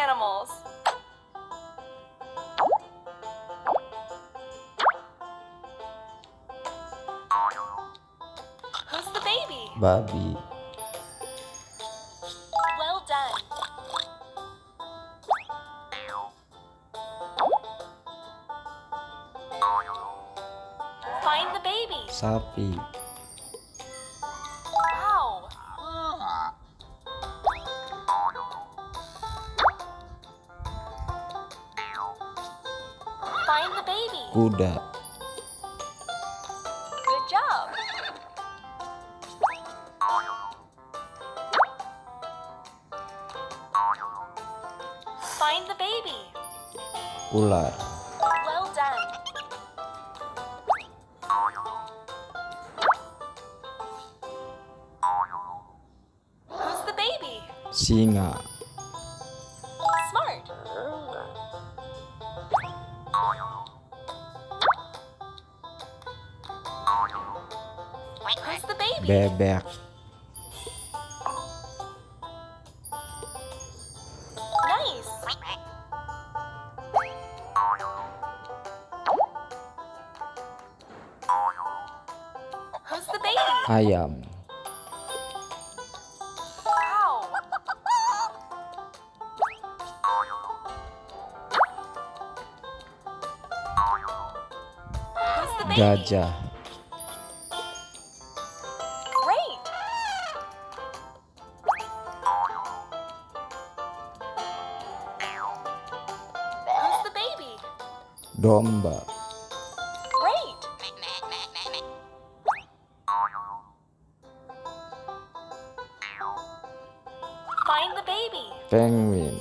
animals. Who's the baby? Babi. Well done. Find the baby. Sapi. Wow. Find the baby. Kuda. Good job. Find the baby. Ular. Well done. Who's the baby? Singa. Smart. Who's the baby? Bebek. Nice. Who's the baby? Ayam. Wow. Who's the baby? Gajah. Great. Who's the baby? Domba. Great. Find the baby. Penguin.